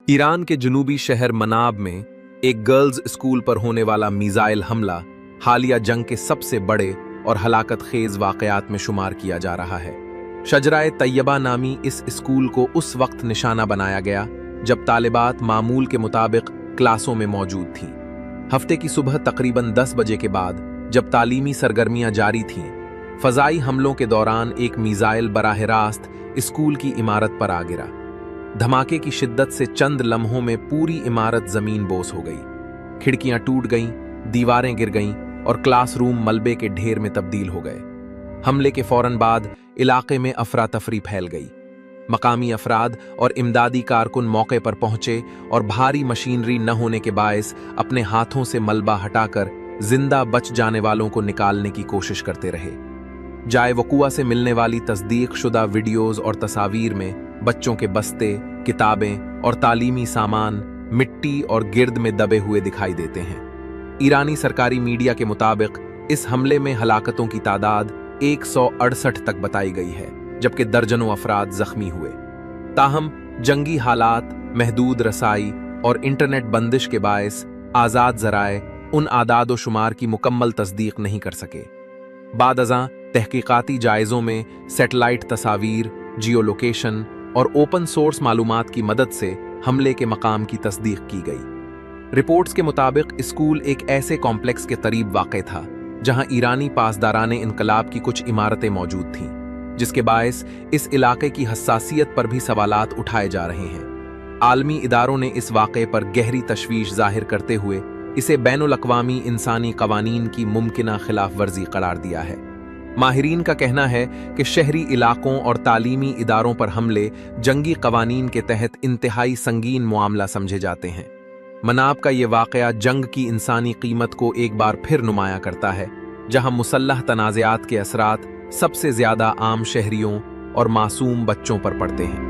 Iran के जनूबी शहर मनाब में एक गर्ल्स स्कूल पर होने वाला मिसाइल हमला हालिया जंग के सबसे बड़े और हलाकत खेज वाकयात में शुमार किया जा रहा है। शजराए तैयबा नामी इस स्कूल को उस वक्त निशाना बनाया गया जब तालिबात मामूल के मुताबिक क्लासों में मौजूद थीं। हफ्ते की सुबह तकरीबन 10 बजे के बाद जब तालीमी सरगर्मियां जारी थीं, फजाई हमलों के दौरान एक मिसाइल बराह रास्त स्कूल की इमारत पर आ गिरा। धमाके की शिद्दत से चंद लम्हों में पूरी इमारत जमीन बोस हो गई। खिड़कियां टूट गईं, दीवारें गिर गईं और क्लासरूम मलबे के ढेर में तब्दील हो गए। हमले के फौरन बाद इलाके में अफरा तफरी फैल गई। मकामी अफराद और इमदादी कारकुन मौके पर पहुंचे और भारी मशीनरी न होने के बायस अपने हाथों से मलबा हटाकर जिंदा बच जाने वालों को निकालने की कोशिश करते रहे। जाए वकुआ से मिलने वाली तस्दीक शुदा वीडियोज और तस्वीर में बच्चों के बस्ते, किताबें और तालीमी सामान मिट्टी और गिर्द में दबे हुए दिखाई देते हैं। ईरानी सरकारी मीडिया के मुताबिक इस हमले में हलाकतों की तादाद 168 तक बताई गई है, जबकि दर्जनों अफराद जख्मी हुए। ताहम जंगी हालात, महदूद रसाई और इंटरनेट बंदिश के बायस आज़ाद ज़राए उन आदाद व शुमार की मुकम्मल तस्दीक नहीं कर सके। बाद अज़ां तहकीकाती जायज़ों में सैटेलाइट तस्वीर, जियो लोकेशन और ओपन सोर्स मालूमात की मदद से हमले के मकाम की तस्दीक की गई। रिपोर्ट्स के मुताबिक स्कूल एक ऐसे कॉम्प्लेक्स के करीब वाक़ था जहां ईरानी पासदाराने इनकलाब की कुछ इमारतें मौजूद थीं, जिसके बायस इस इलाके की हसासियत पर भी सवालात उठाए जा रहे हैं। आलमी इदारों ने इस वाक़े पर गहरी तशवीश जाहिर करते हुए इसे बैनुल अक़वामी इंसानी क़वानीन की मुमकिना खिलाफ वर्जी करार दिया है। माहिरीन का कहना है कि शहरी इलाकों और तालीमी इदारों पर हमले जंगी कवानीन के तहत इंतहाई संगीन मामला समझे जाते हैं। मनाब का ये वाक़या जंग की इंसानी कीमत को एक बार फिर नुमाया करता है, जहां मुसल्लह तनाज़ात के असरात सबसे ज़्यादा आम शहरियों और मासूम बच्चों पर पड़ते हैं।